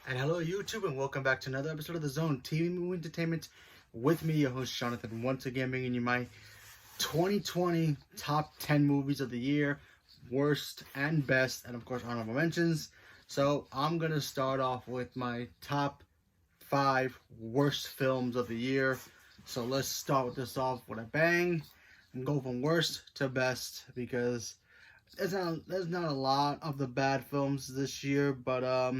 And hello YouTube, and welcome back to another episode of The Zone TV Movie Entertainment with me, your host Jonathan, once again bringing you my 2020 top 10 movies of the year, worst and best, and of course honorable mentions. So I'm going to start off with my top 5 worst films of the year. So let's start with this off with a bang and go from worst to best, because there's not a lot of the bad films this year, but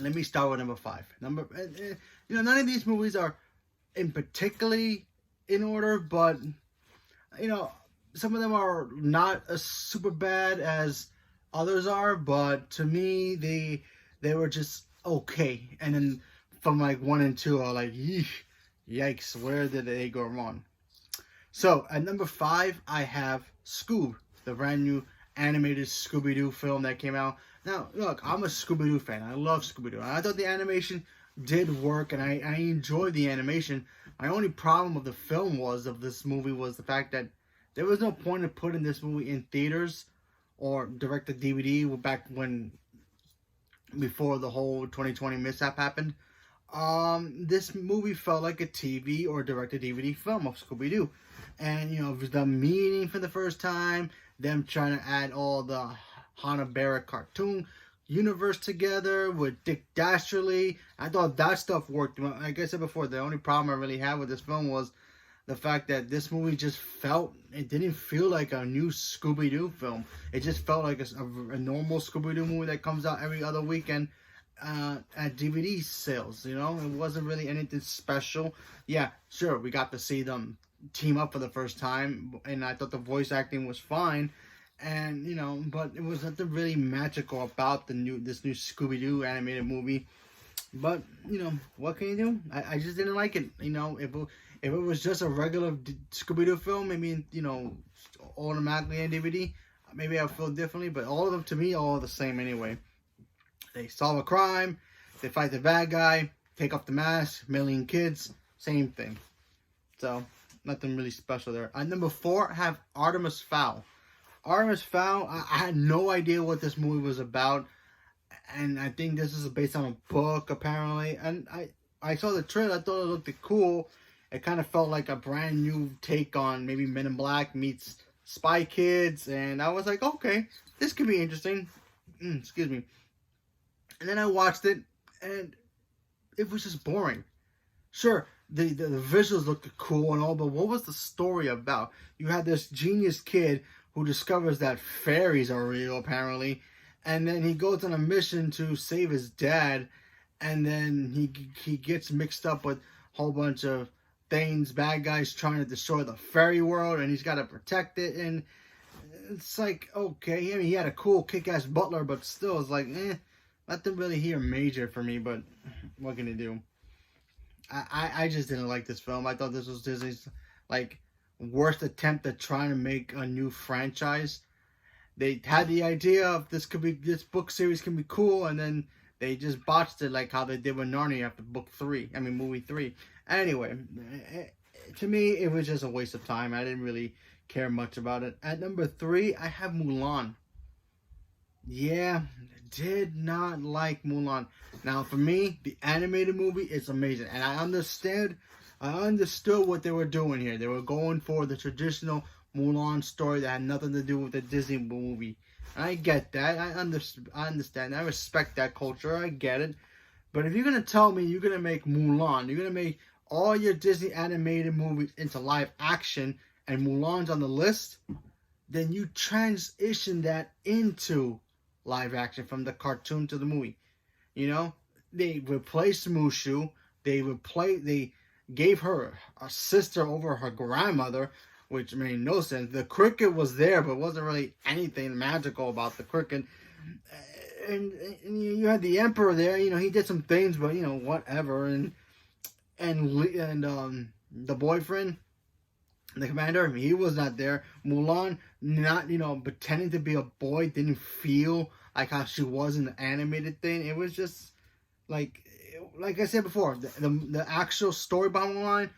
let me start with number 5. None of these movies are in particularly in order, but some of them are not as super bad as others are. But to me, they were just okay. And then from like 1 and 2, are like, yikes, where did they go wrong? So at number 5, I have Scoob, the brand new animated Scooby-Doo film that came out. Now, look, I'm a Scooby-Doo fan. I love Scooby-Doo. I thought the animation did work, and I enjoyed the animation. My only problem with the film of this movie was the fact that there was no point in putting this movie in theaters or direct-to-DVD back when, before the whole 2020 mishap happened. This movie felt like a TV or direct-to-DVD film of Scooby-Doo. And, it was them meeting for the first time, them trying to add all the Hanna-Barbera cartoon universe together with Dick Dastardly. I thought that stuff worked. Like I said before, the only problem I really had with this film was the fact that this movie just it didn't feel like a new Scooby-Doo film. It just felt like a normal Scooby-Doo movie that comes out every other weekend at DVD sales. It wasn't really anything special. Yeah, sure, we got to see them team up for the first time, and I thought the voice acting was fine. And but it was nothing really magical about this new Scooby-Doo animated movie. But what can you do? I just didn't like it. If it was just a regular Scooby-Doo film, maybe automatically on DVD, maybe I'd feel differently. But all of them, to me, all are the same anyway. They solve a crime, they fight the bad guy, take off the mask, million kids, same thing. So nothing really special there. At number 4, I have Artemis Fowl. Artemis Fowl, I had no idea what this movie was about, and I think this is based on a book, apparently. And I saw the trailer, I thought it looked cool. It kind of felt like a brand new take on maybe Men in Black meets Spy Kids, and I was like, okay, this could be interesting. Excuse me. And then I watched it, and it was just boring. Sure, the visuals looked cool and all, but what was the story about? You had this genius kid who discovers that fairies are real, apparently, and then he goes on a mission to save his dad, and then he gets mixed up with a whole bunch of things, bad guys trying to destroy the fairy world, and he's got to protect it. And it's like, okay, I mean, he had a cool kick-ass butler, but still, it's like, nothing really here major for me. But what can you do? I just didn't like this film. I thought this was Disney's worst attempt at trying to make a new franchise. They had the idea of this book series can be cool, and then they just botched it like how they did with Narnia after movie 3. Anyway, to me, it was just a waste of time. I didn't really care much about it. At number 3, I have Mulan. Yeah, did not like Mulan. Now, for me, the animated movie is amazing, and I understood what they were doing here. They were going for the traditional Mulan story that had nothing to do with the Disney movie. And I get that. I understand. I respect that culture. I get it. But if you're going to tell me you're going to make Mulan, you're going to make all your Disney animated movies into live action, and Mulan's on the list, then you transition that into live action from the cartoon to the movie. They replaced Mushu. They gave her a sister over her grandmother, which made no sense. The cricket was there, but wasn't really anything magical about the cricket. And you had the emperor there. He did some things, but whatever. And the boyfriend, the commander, he was not there. Mulan, not pretending to be a boy, didn't feel like how she was in the animated thing. It was just like I said before, the actual story behind Mulan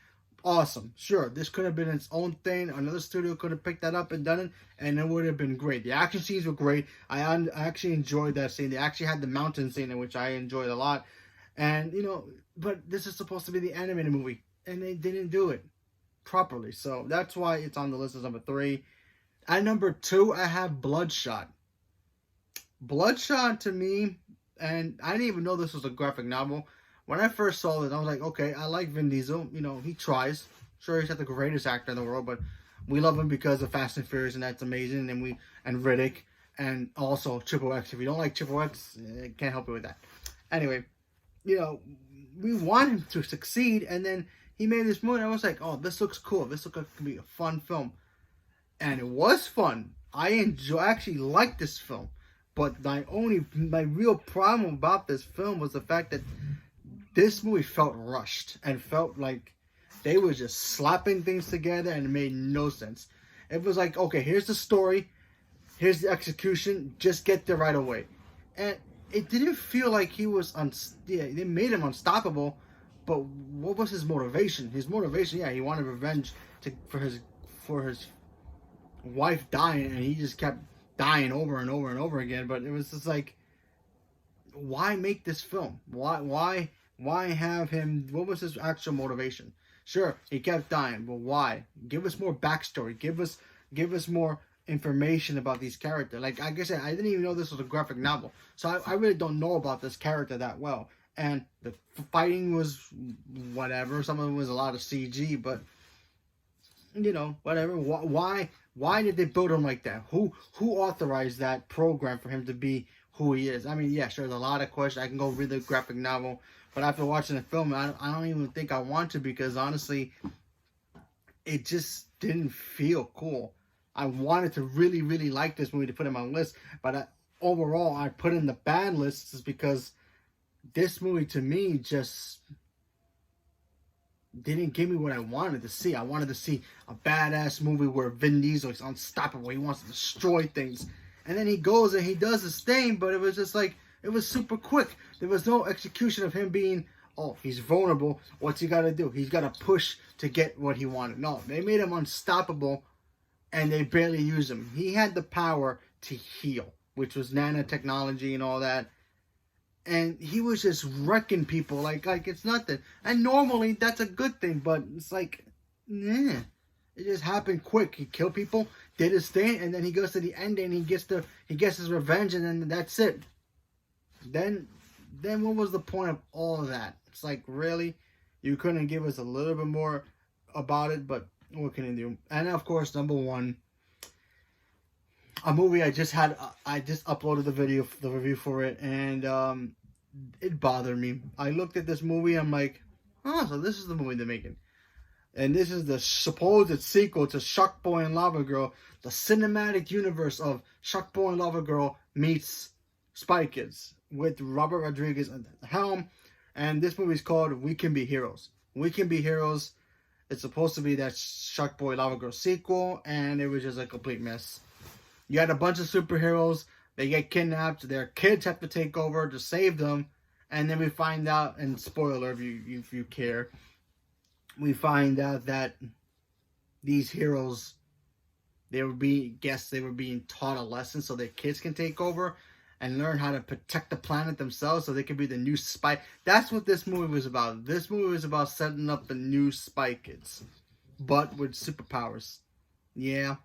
awesome. Sure, this could have been its own thing. Another studio could have picked that up and done it, and it would have been great. The action scenes were great. I actually enjoyed that scene. They actually had the mountain scene, in which I enjoyed a lot. And, but this is supposed to be the animated movie, and they didn't do it properly. So that's why it's on the list as number 3. At number 2, I have Bloodshot. Bloodshot, to me, and I didn't even know this was a graphic novel. When I first saw it, I was like, okay, I like Vin Diesel. He tries. Sure, he's not the greatest actor in the world, but we love him because of Fast and Furious, and that's amazing. And Riddick, and also Triple X. If you don't like Triple X, can't help you with that. Anyway, we want him to succeed, and then he made this movie, and I was like, oh, this looks cool. This looks like it could be a fun film. And it was fun. I actually liked this film. But my real problem about this film was the fact that this movie felt rushed and felt like they were just slapping things together, and it made no sense. It was like, okay, here's the story, here's the execution, just get there right away. And it didn't feel like he was they made him unstoppable, but what was his motivation? His motivation, he wanted revenge for his wife dying, and he just kept dying over and over and over again. But it was just like, why make this film? Why have him? What was his actual motivation? Sure, he kept dying, but why? Give us more backstory. Give us more information about these characters. Like I said, I didn't even know this was a graphic novel, so I really don't know about this character that well. And the fighting was whatever. Some of it was a lot of CG, but whatever. Why did they build him like that? Who authorized that program for him to be who he is? I mean, yeah, sure, there's a lot of questions. I can go read the graphic novel, but after watching the film, I don't even think I want to, because honestly, it just didn't feel cool. I wanted to really, really like this movie to put it on my list, but overall, I put it in the bad list just because this movie, to me, just didn't give me what I wanted to see. I wanted to see a badass movie where Vin Diesel is unstoppable. He wants to destroy things. And then he goes and he does his thing, but it was just like, it was super quick. There was no execution of him being, oh, he's vulnerable. What's he got to do? He's got to push to get what he wanted. No, they made him unstoppable, and they barely used him. He had the power to heal, which was nanotechnology and all that. And he was just wrecking people like it's nothing. And normally that's a good thing, but it's like, nah. It just happened quick. He killed people, did his thing, and then he goes to the ending. And he gets his revenge, and then that's it. Then what was the point of all of that? It's like, really, you couldn't give us a little bit more about it, but what can you do? And of course, number 1, a movie I just uploaded the review for it, and it bothered me. I looked at this movie, I'm like, oh, so this is the movie they're making. And this is the supposed sequel to Shark Boy and Lava Girl, the cinematic universe of Shark Boy and Lava Girl meets Spy Kids, with Robert Rodriguez at the helm. And this movie is called We Can Be Heroes. We Can Be Heroes. It's supposed to be that Shark Boy Lava Girl sequel, and it was just a complete mess. You had a bunch of superheroes. They get kidnapped. Their kids have to take over to save them. And then we find out, and spoiler if you care, we find out that these heroes, they were being taught a lesson so their kids can take over and learn how to protect the planet themselves so they can be the new spy. That's what this movie was about. This movie was about setting up the new Spy Kids, but with superpowers. Yeah.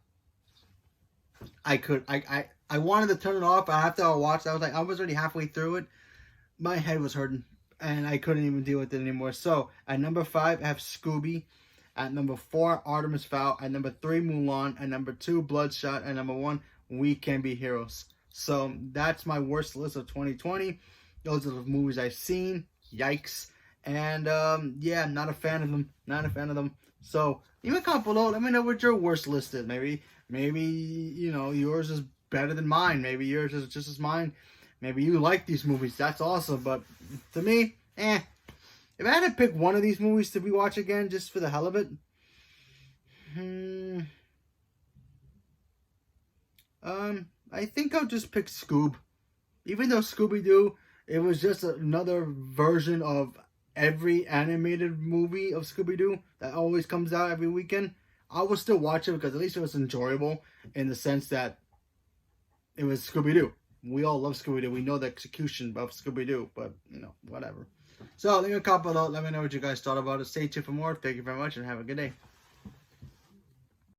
I wanted to turn it off, but after I watched, I was already halfway through it. My head was hurting, and I couldn't even deal with it anymore. So, at number 5, I have Scooby. At number 4, Artemis Fowl. At number 3, Mulan. At number 2, Bloodshot. At number 1, We Can Be Heroes. So, that's my worst list of 2020. Those are the movies I've seen. Yikes. And, yeah, not a fan of them. Not a fan of them. So, leave a comment below. Let me know what your worst list is. Maybe, yours is better than mine. Maybe yours is just as mine. Maybe you like these movies. That's awesome. But to me, If I had to pick one of these movies to rewatch again, just for the hell of it, I think I'll just pick Scoob. Even though Scooby-Doo, it was just another version of every animated movie of Scooby-Doo that always comes out every weekend, I will still watch it because at least it was enjoyable in the sense that it was Scooby-Doo. We all love Scooby-Doo. We know the execution of Scooby-Doo, but, you know, whatever. So, leave a comment below. Let me know what you guys thought about it. Stay tuned for more. Thank you very much, and have a good day.